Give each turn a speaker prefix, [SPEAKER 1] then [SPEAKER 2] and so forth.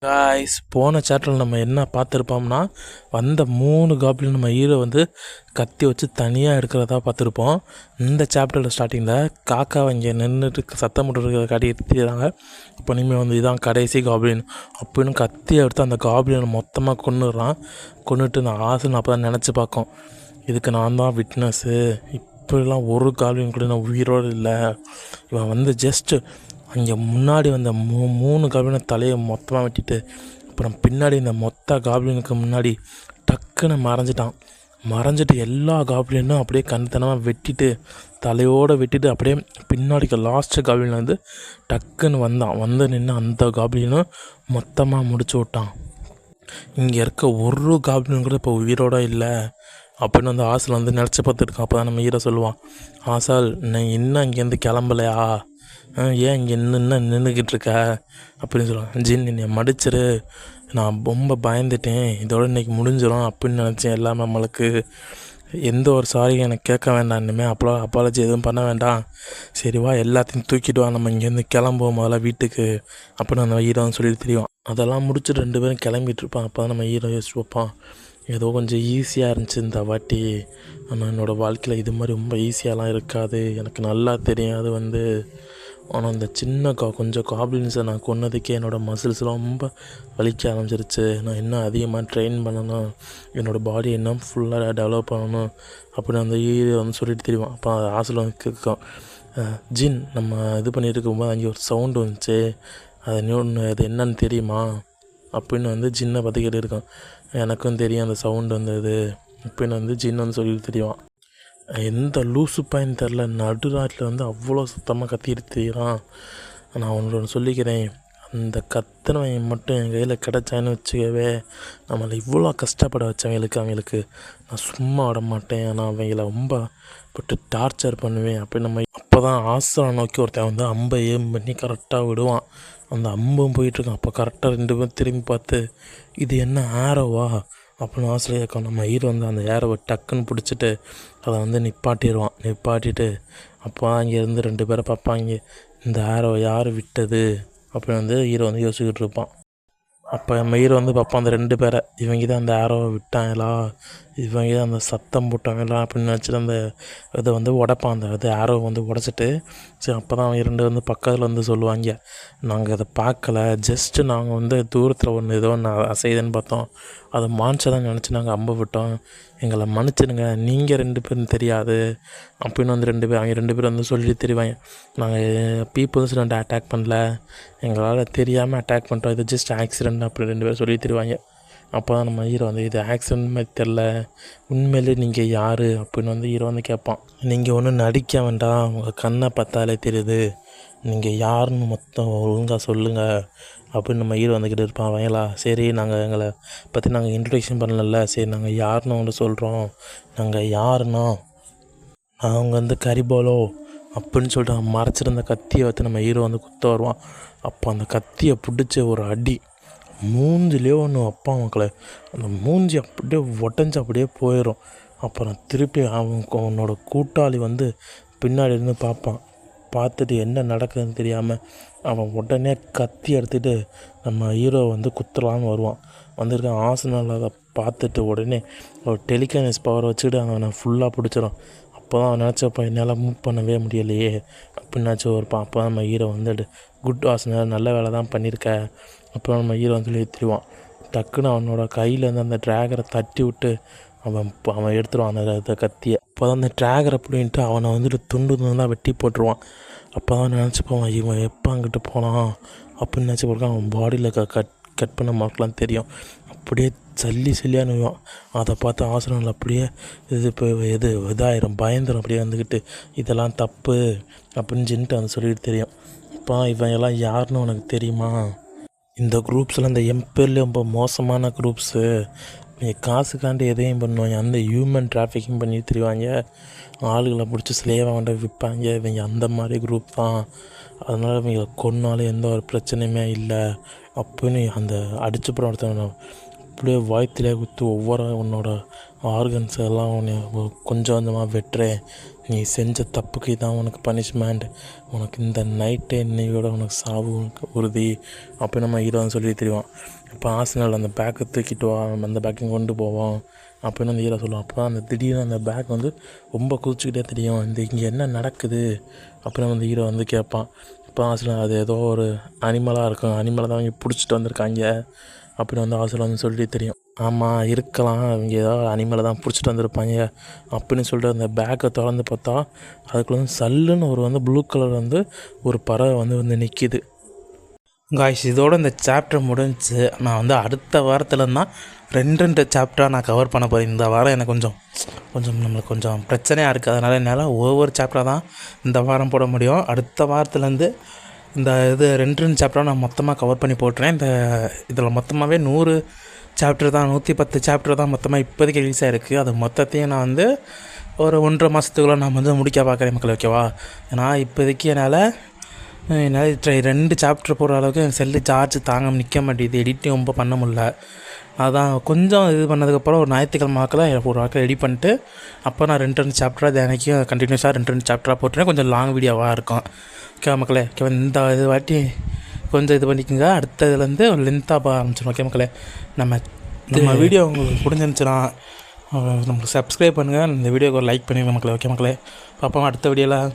[SPEAKER 1] Guys, போன சாப்டரில் நம்ம என்ன பார்த்துருப்போம்னா, வந்த 3 காப்ளின் நம்ம ஹீரோ வந்து கத்தி வச்சு தனியாக எடுக்கிறதா பார்த்துருப்போம். இந்த சாப்டரில் ஸ்டார்டிங்கில் காக்காவை இங்கே நின்றுட்டு சத்தம் போட்டுருக்கிறத காட்டிடுறாங்க. இப்போ இனிமேல் வந்து இதான் கடைசி காப்ளின் அப்படின்னு கத்தி எடுத்து அந்த காப்ளினை மொத்தமாக கொண்டுட்டு நான் ஆசைன்னு அப்போ தான் நினச்சி பார்க்கோம். இதுக்கு நான் தான் விட்னஸ்ஸு. இப்படிலாம் ஒரு காப்ளின் கூட நான் உயிரோடு இல்லை. இவன் வந்து ஜஸ்ட்டு அங்கே முன்னாடி வந்த 3 காப்ளினை தலையை மொத்தமாக வெட்டிட்டு அப்புறம் பின்னாடி இந்த மொத்த காப்ளினுக்கு முன்னாடி டக்குன்னு மறைஞ்சிட்டு எல்லா காப்ளினும் அப்படியே கண்தனமாக வெட்டிட்டு தலையோடு வெட்டிட்டு அப்படியே பின்னாடிக்கு லாஸ்ட்டு காப்ளின் வந்து டக்குன்னு வந்து நின்று அந்த காப்ளினும் மொத்தமாக முடிச்சு விட்டான். இங்கே இருக்க ஒரு காப்ளின் கூட இப்போ உயிரோடு இல்லை அப்படின்னு வந்து ஆசல் வந்து நினச்சி பார்த்துருக்கான். அப்போ தான் நம்ம ஹீரோ சொல்லுவான், ஆசால் நான் இன்னும் இங்கேருந்து கிளம்பலையா, ஏன் இங்கே இன்னும் நின்றுக்கிட்டு இருக்க அப்படின்னு சொல்லுவாங்க. ஜின் என்னை மடிச்சிரு, நான் ரொம்ப பயந்துட்டேன், இதோட இன்றைக்கி முடிஞ்சிடும் அப்படின்னு நினச்சேன். எல்லாம் நம்மளுக்கு எந்த ஒரு சாரி எனக்கு கேட்க வேண்டாம், இனிமேல் அப்பாலஜி எதுவும் பண்ண வேண்டாம், சரிவா எல்லாத்தையும் தூக்கிட்டு வா, நம்ம இங்கேருந்து கிளம்புவோம் முதல்ல வீட்டுக்கு அப்படின்னு அந்த ஹீரோ சொல்லிட்டு தெரியும். அதெல்லாம் முடிச்சுட்டு 2 பேரும் கிளம்பிட்டு இருப்பான். அப்போ தான் நம்ம ஹீரோ யோசிச்சு வைப்பான், ஏதோ கொஞ்சம் ஈஸியாக இருந்துச்சு இந்த வாட்டி, ஆனால் என்னோடய வாழ்க்கையில் இது மாதிரி ரொம்ப ஈஸியாலாம் இருக்காது, எனக்கு நல்லா தெரியும். அது வந்து ஆனால் அந்த சின்ன கொஞ்சம் காப்ளின்ஸை நான் கொன்னதுக்கே என்னோடய மசில்ஸ் ரொம்ப வலிக்க ஆரம்பிச்சிருச்சு. நான் இன்னும் அதிகமாக ட்ரெயின் பண்ணணும், என்னோடய பாடி இன்னும் ஃபுல்லாக டெவலப் பண்ணணும் அப்படின்னு அந்த வந்து சொல்லிட்டு தெரியும். அப்போ ஆசையில் வந்து கேட்கும், ஜின் நம்ம இது பண்ணிட்டு இருக்கும்போது அங்கே ஒரு சவுண்டு வந்துச்சு, அது இன்னொன்று அது என்னன்னு தெரியுமா அப்படின்னு வந்து ஜின்னை பற்றி கேட்டுருக்கோம். எனக்கும் தெரியும் அந்த சவுண்டு வந்தது அப்படின்னு வந்து ஜின் வந்து சொல்லிட்டு தெரியும். எந்த லூசு பாயின்னு தெரில, நடுராட்டில் வந்து அவ்வளோ சத்தமாக கத்திட்டு தெரியுறான். நான் அவனோட சொல்லிக்கிறேன், அந்த கத்துனவன் மட்டும் என் கையில் கிடச்சான்னு வச்சுக்கவே நம்மளை இவ்வளோ கஷ்டப்பட வச்சவங்களுக்கு நான் சும்மா விட மாட்டேன், நான் அவங்கள ரொம்ப போட்டு டார்ச்சர் பண்ணுவேன் அப்படின்னு நம்ம. அப்போ தான் ஆசிரம் நோக்கி ஒருத்தன் வந்து அம்பை ஏம் பண்ணி கரெக்டாக விடுவான். அந்த அம்பும் போயிட்டுருக்கான். அப்போ கரெக்டாக 2 பேரும் திரும்பி பார்த்து, இது என்ன ஆரோவா அப்படின்னு ஆசிரியர் கேட்கும். நம்ம ஹீரோ வந்து அந்த ஏரோவை டக்குன்னு பிடிச்சிட்டு அதை வந்து நிப்பாட்டிட்டு அப்போ அங்கேருந்து 2 பேரை பார்ப்பாங்க, இந்த ஆரோவை யார் விட்டது அப்படின்னு வந்து ஹீரோ வந்து யோசிச்சுக்கிட்டு இருப்பான். அப்போ நம்ம ஹீரோ வந்து பார்ப்பான் அந்த 2 பேரை, இவங்க தான் அந்த ஆரோவை விட்டாங்களா, இவங்க தான் அந்த சத்தம் போட்டாங்களா அப்படின்னு நினச்சிட்டு அந்த இதை வந்து உடைப்பான். அந்த ஆரோவை வந்து உடச்சிட்டு சரி அப்போ தான் அவங்க 2 வந்து பக்கத்தில் வந்து சொல்லுவாங்க, நாங்கள் அதை பார்க்கல, ஜஸ்ட்டு நாங்கள் வந்து தூரத்தில் ஒன்று ஏதோ ஒன்று அசையுதுன்னு பார்த்தோம், அதை மான்சை தான் நினச்சி நாங்கள் அம்பை விட்டோம், எங்களை மன்னிச்சிடுங்க, நீங்கள் 2 பேரும் தெரியாது அப்படின்னு வந்து அவங்க 2 பேரும் வந்து சொல்லிட்டு தெரிவாங்க, நாங்கள் பீப்புள்ஸ் 2 அட்டாக் பண்ணல, எங்களால் தெரியாமல் அட்டாக் பண்ணிட்டோம், இது ஜஸ்ட் ஆக்சிடெண்ட் அப்படி 2 பேரும் சொல்லி தருவாங்க. அப்போ தான் நம்ம ஹீரோ வந்து இது ஆக்சிடென்ட் மாதிரி தெரில, உண்மையிலே நீங்கள் யார் அப்படின்னு வந்து ஹீரோ வந்து கேட்பான். நீங்கள் ஒன்றும் நடிக்க வேண்டாம், உங்கள் கண்ணை பார்த்தாலே தெரியுது, நீங்கள் யாருன்னு மொத்தம் ஒழுங்காக சொல்லுங்கள் அப்படின்னு நம்ம ஹீரோ வந்துக்கிட்டு இருப்பான். அவங்களா சரி எங்களை பற்றி நாங்கள் இன்ட்ரடக்ஷன் பண்ணல, சரி நாங்கள் யாருன்னு அவங்கள்ட்ட சொல்கிறோம், நாங்கள் யாருன்னா அவங்க வந்து கரிபோலோ அப்படின்னு சொல்லிட்டு அவன் மறைச்சிருந்த கத்தியை வச்சு நம்ம ஹீரோ வந்து குத்த வருவான். அப்போ அந்த கத்தியை பிடிச்சி ஒரு அடி மூஞ்சிலே ஒன்று வைப்பான் மக்களை, அந்த மூஞ்சி அப்படியே உடஞ்சி அப்படியே போயிடும். அப்புறம் திருப்பி அவனோட கூட்டாளி வந்து பின்னாடி இருந்து பார்த்துட்டு என்ன நடக்குதுன்னு தெரியாமல் அவன் உடனே கத்தி எடுத்துகிட்டு நம்ம ஹீரோ வந்து குத்துலான்னு வருவான். வந்திருக்கான் ஆசனால் அதை பார்த்துட்டு உடனே ஒரு டெலிகானிக்ஸ் பவரை வச்சுக்கிட்டு அவனை ஃபுல்லாக பிடிச்சிடும். அப்போ தான் அவன் நினச்சப்போ என்னால் மூவ் பண்ணவே முடியலையே அப்படின்னாச்சும் இருப்பான். அப்போ தான் நம்ம ஹீரோ வந்துட்டு குட் ஆசனால் நல்ல வேலை தான் பண்ணியிருக்க அப்புறம் நம்ம ஹீரோ வந்து சொல்லி திருவான். டக்குன்னு அவனோட கையிலேருந்து அந்த ட்ராகரை தட்டி விட்டு அவன் எடுத்துருவான் அந்த கத்தியை. அப்போ தான் அந்த ட்ராகரை அப்படின்ட்டு அவனை வந்துட்டு துண்டு தான் வெட்டி போட்டுருவான். அப்போ தான் நினச்சிப்போம், இவன் எப்போ அங்கிட்டு போனான் அப்படின்னு நினச்சி போடுறான். அவன் பாடியில் கட் பண்ண மார்க்லாம் தெரியும், அப்படியே சல்லியாக நுழுவான். அதை பார்த்து ஆசிரியர்கள் அப்படியே இது இப்போ இதாயிரும் பயந்துடும், அப்படியே வந்துக்கிட்டு இதெல்லாம் தப்பு அப்படின்னு சொல்லிட்டு அந்த சொல்லிட்டு தெரியும். அப்போ இவன் எல்லாம் யாருன்னு உனக்கு தெரியுமா, இந்த குரூப்ஸ்லாம் இந்த எம்பேர்லேயே ரொம்ப மோசமான குரூப்ஸு, காசுக்காண்டி எதையும் பண்ணுவாங்க, அந்த ஹியூமன் டிராஃபிக்கிங் பண்ணி தெரிவாங்க, ஆளுகளை பிடிச்சி ஸ்லேவாக கொண்டு விற்பாங்க, இவங்க அந்த மாதிரி குரூப் தான், அதனால் இவங்களை கொன்னாலும் எந்த ஒரு பிரச்சனையுமே இல்லை அப்படின்னு அந்த அடிச்சு போகிற ஒருத்தவங்க அப்படியே வாய்த்திலே குத்து ஒவ்வொரு உன்னோட ஆர்கன்ஸ் எல்லாம் உன்னை கொஞ்சம் கொஞ்சமாக வெட்டுறேன். நீ செஞ்ச தப்புக்கு தான் உனக்கு பனிஷ்மெண்ட். உனக்கு இந்த நைட்டே இன்னையோட உனக்கு சாவு உனக்கு உறுதி அப்போ நம்ம ஹீரோன்னு சொல்லி தெரியும். இப்போ ஆர்சனல் அந்த பேக்கை தூக்கிட்டு வா, அந்த பேக்கையும் கொண்டு போவோம் அப்படின்னு அந்த ஹீரோ சொல்லுவோம். அப்போ அந்த திடீர்னு அந்த பேக் வந்து ரொம்ப குதிச்சுக்கிட்டே தெரியும். இங்கே என்ன நடக்குது அப்படின்னு அந்த ஹீரோ வந்து கேட்பான். இப்போ ஆர்சனல் அது ஏதோ ஒரு அனிமலாக இருக்கும், அனிமலை தான் இங்கே பிடிச்சிட்டு வந்திருக்காங்க அப்படின்னு வந்து ஆர்சனல் வந்து சொல்லி தெரியும். ஆமாம் இருக்கலாம், இங்கே ஏதோ அனிமலை தான் பிடிச்சிட்டு வந்திருப்பாங்க அப்படின்னு சொல்லிட்டு அந்த பேக்கை திறந்து பார்த்தா அதுக்குள்ள வந்து சல்லுன்னு ஒரு வந்து ப்ளூ கலர் வந்து ஒரு பறவை வந்து நிற்கிது.
[SPEAKER 2] காய்ஸ் இதோடு இந்த சாப்டர் முடிஞ்சிச்சு. நான் வந்து அடுத்த வாரத்தில் தான் ரெண்டு சாப்டராக நான் கவர் பண்ண போகிறேன். இந்த வாரம் எனக்கு நம்மளுக்கு கொஞ்சம் பிரச்சனையாக இருக்குது. அதனால் என்னால் ஒவ்வொரு சாப்டராக தான் இந்த வாரம் போட முடியும். அடுத்த வாரத்துலேருந்து இந்த ரெண்டு சாப்டராக நான் மொத்தமாக கவர் பண்ணி போட்டுறேன். இதில் மொத்தமாகவே 100 சாப்டர் தான், 110 சாப்டர் தான் மொத்தமாக இப்போதைக்கு ரிலீஸ் ஆகிருக்கு. அது மொத்தத்தையும் நான் வந்து ஒரு 1.5 மாதத்துக்குள்ளே நான் வந்து முடிக்க பார்க்குறேன் மக்கள், ஓகேவா? ஏன்னா இப்போதைக்கு என்னால் 2 சாப்டர் போடுற அளவுக்கு என் செல்லு சார்ஜ் தாங்க நிற்க மாட்டேங்குது. எடிட்டும் ரொம்ப பண்ண முடில. அதான் கொஞ்சம் இது பண்ணதுக்கப்புறம் ஒரு ஞாயிற்றுக்கிழமை வாக்கில் ஒரு வாக்கில் ரெடி பண்ணிட்டு அப்போ நான் 2 சாப்டராக தினைக்கும் கண்டினியூஸாக 2 சாப்டராக போட்டுறேன். கொஞ்சம் லாங் வீடியோவாக இருக்கும், ஓகே மக்களே? ஓகே, இந்த இது வாட்டி கொஞ்சம் இது பண்ணிக்கோங்க. அடுத்த இதுலேருந்து ஒரு லென்த்தாக போக ஆரம்பிச்சிடும், ஓகே மக்களே? நம்ம வீடியோ உங்களுக்கு பிடிச்சிருந்துச்சுன்னா நம்மளுக்கு சப்ஸ்கிரைப் பண்ணுங்கள், இந்த வீடியோக்கு ஒரு லைக் பண்ணிடுங்க மக்களே, ஓகே மக்களே? பார்ப்போம் அடுத்த வீடியோவில்.